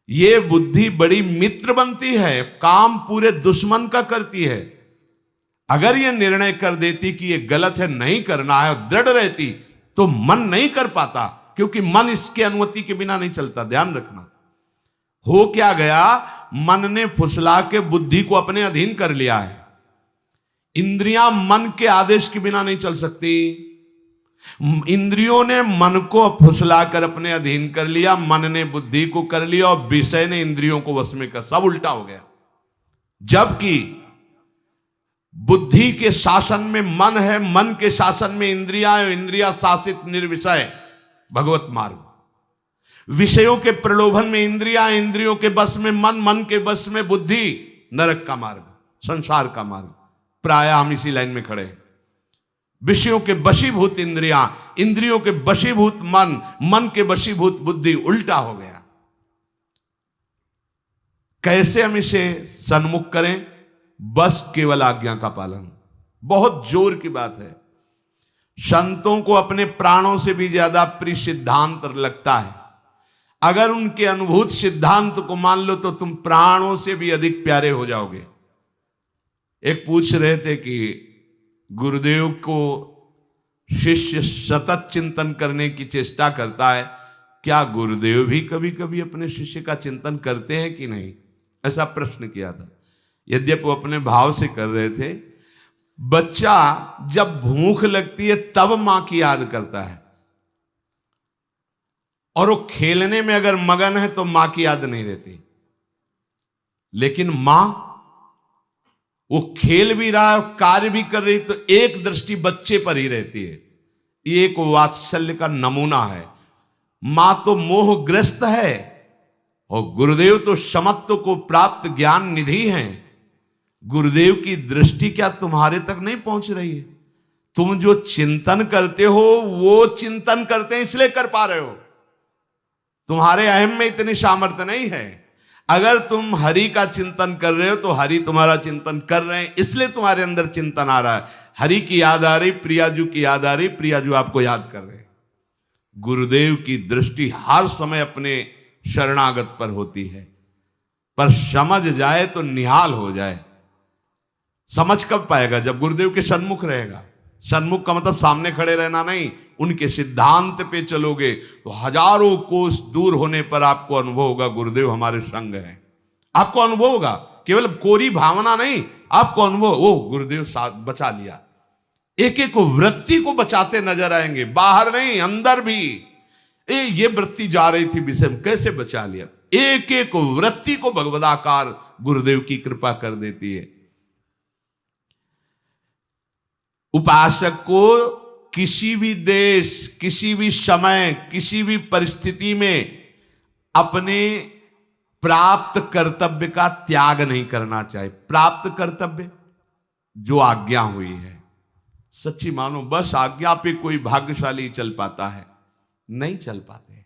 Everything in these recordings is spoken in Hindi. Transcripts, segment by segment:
ये बुद्धि बड़ी मित्र बनती है, काम पूरे दुश्मन का करती है। अगर ये निर्णय कर देती कि ये गलत है, नहीं करना है, और दृढ़ रहती, तो मन नहीं कर पाता, क्योंकि मन इसके अनुमति के बिना नहीं चलता। ध्यान रखना। हो क्या गया, मन ने फुसला के बुद्धि को अपने अधीन कर लिया है। इंद्रियां मन के आदेश के बिना नहीं चल सकती। इंद्रियों ने मन को फुसलाकर अपने अधीन कर लिया, मन ने बुद्धि को कर लिया, और विषय ने इंद्रियों को वश में कर, सब उल्टा हो गया। जबकि बुद्धि के शासन में मन है, मन के शासन में इंद्रियां है, इंद्रियां शासित निर्विषय भगवत मार्ग। विषयों के प्रलोभन में इंद्रियां, इंद्रियों के बस में मन, मन के बस में बुद्धि, नरक का मार्ग, संसार का मार्ग। प्राय हम इसी लाइन में खड़े हैं। विषयों के वशीभूत इंद्रियां, इंद्रियों के वशीभूत मन, मन के वशीभूत बुद्धि, उल्टा हो गया। कैसे हम इसे सन्मुख करें? बस केवल आज्ञा का पालन। बहुत जोर की बात है। संतों को अपने प्राणों से भी ज्यादा प्रिय सिद्धांत लगता है। अगर उनके अनुभूत सिद्धांत को मान लो तो तुम प्राणों से भी अधिक प्यारे हो जाओगे। एक पूछ रहे थे कि गुरुदेव को शिष्य सतत चिंतन करने की चेष्टा करता है, क्या गुरुदेव भी कभी कभी अपने शिष्य का चिंतन करते हैं कि नहीं? ऐसा प्रश्न किया था। यद्यपि वो अपने भाव से कर रहे थे। बच्चा जब भूख लगती है तब मां की याद करता है, और वो खेलने में अगर मगन है तो मां की याद नहीं रहती। लेकिन मां, वो खेल भी रहा है, कार्य भी कर रही, तो एक दृष्टि बच्चे पर ही रहती है। ये एक वात्सल्य का नमूना है। मां तो मोहग्रस्त है, और गुरुदेव तो समत्व को प्राप्त ज्ञान निधि हैं। गुरुदेव की दृष्टि क्या तुम्हारे तक नहीं पहुंच रही है? तुम जो चिंतन करते हो वो चिंतन करते हैं इसलिए कर पा रहे हो। तुम्हारे अहम में इतनी सामर्थ्य नहीं है। अगर तुम हरि का चिंतन कर रहे हो तो हरि तुम्हारा चिंतन कर रहे हैं, इसलिए तुम्हारे अंदर चिंतन आ रहा है। हरि की याद आ रही, प्रियाजू की याद आ रही, प्रियाजू आपको याद कर रहे हैं। गुरुदेव की दृष्टि हर समय अपने शरणागत पर होती है, पर समझ जाए तो निहाल हो जाए। समझ कब पाएगा? जब गुरुदेव के सन्मुख रहेगा। सन्मुख का मतलब सामने खड़े रहना नहीं, उनके सिद्धांत पे चलोगे तो हजारों कोस दूर होने पर आपको अनुभव होगा गुरुदेव हमारे संग हैं। आपको अनुभव होगा, केवल कोरी भावना नहीं, आपको अनुभव, वो गुरुदेव साथ बचा लिया। एक एक वृत्ति को बचाते नजर आएंगे, बाहर नहीं अंदर भी। ये वृत्ति जा रही थी विषय में, कैसे बचा लिया? एक एक वृत्ति को भगवदाकार गुरुदेव की कृपा कर देती है। उपासक को किसी भी देश, किसी भी समय, किसी भी परिस्थिति में अपने प्राप्त कर्तव्य का त्याग नहीं करना चाहिए। प्राप्त कर्तव्य जो आज्ञा हुई है, सच्ची मानो, बस आज्ञा पे कोई भाग्यशाली चल पाता है, नहीं चल पाते।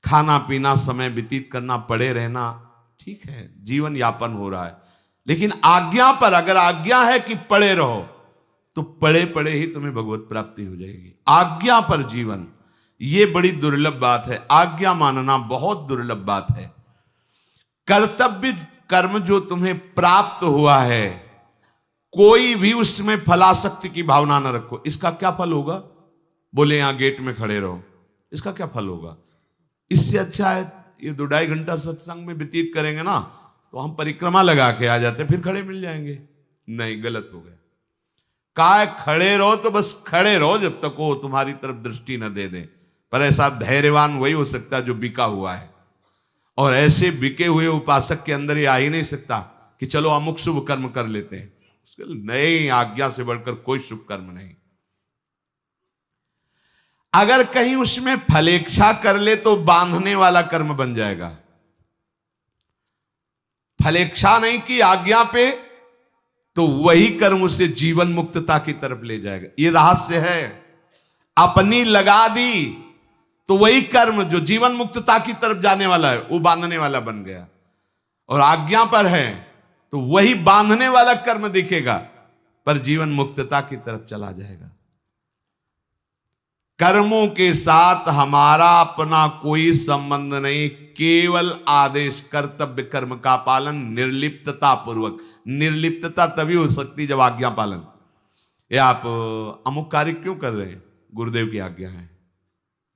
खाना पीना, समय व्यतीत करना, पड़े रहना, ठीक है, जीवन यापन हो रहा है। लेकिन आज्ञा पर, अगर आज्ञा है कि पड़े रहो, तो पड़े पड़े ही तुम्हें भगवत प्राप्ति हो जाएगी। आज्ञा पर जीवन, ये बड़ी दुर्लभ बात है। आज्ञा मानना बहुत दुर्लभ बात है। कर्तव्य कर्म जो तुम्हें प्राप्त हुआ है, कोई भी उसमें फलासक्ति की भावना न रखो। इसका क्या फल होगा? बोले यहां गेट में खड़े रहो, इसका क्या फल होगा? इससे अच्छा है ये 2-2.5 घंटा सत्संग में व्यतीत करेंगे ना, तो हम परिक्रमा लगा के आ जाते, फिर खड़े मिल जाएंगे। नहीं, गलत हो गया। काय खड़े रहो तो बस खड़े रहो जब तक वो तुम्हारी तरफ दृष्टि न दे दे। पर ऐसा धैर्यवान वही हो सकता है जो बिका हुआ है, और ऐसे बिके हुए उपासक के अंदर ये आ ही नहीं सकता कि चलो अमुक शुभ कर्म कर लेते हैं। नहीं, आज्ञा से बढ़कर कोई शुभ कर्म नहीं। अगर कहीं उसमें फलेच्छा कर ले तो बांधने वाला कर्म बन जाएगा। फलेच्छा नहीं की आज्ञा पे, तो वही कर्म उसे जीवन मुक्तता की तरफ ले जाएगा। ये रहस्य है। अपनी लगा दी तो वही कर्म जो जीवन मुक्तता की तरफ जाने वाला है, वो बांधने वाला बन गया। और आज्ञा पर है तो वही बांधने वाला कर्म दिखेगा, पर जीवन मुक्तता की तरफ चला जाएगा। कर्मों के साथ हमारा अपना कोई संबंध नहीं, केवल आदेश कर्तव्य कर्म का पालन निर्लिप्तता पूर्वक। निर्लिप्तता तभी हो सकती जब आज्ञा पालन। ये आप अमुक कार्य क्यों कर रहे हैं? गुरुदेव की आज्ञा है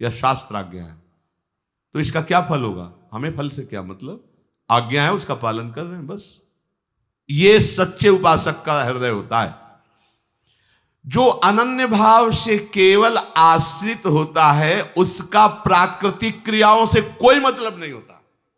या शास्त्र आज्ञा है, तो इसका क्या फल होगा? हमें फल से क्या मतलब, आज्ञा है उसका पालन कर रहे हैं बस। ये सच्चे उपासक का हृदय होता है। जो अनन्य भाव से केवल आश्रित होता है उसका प्राकृतिक क्रियाओं से कोई मतलब नहीं होता।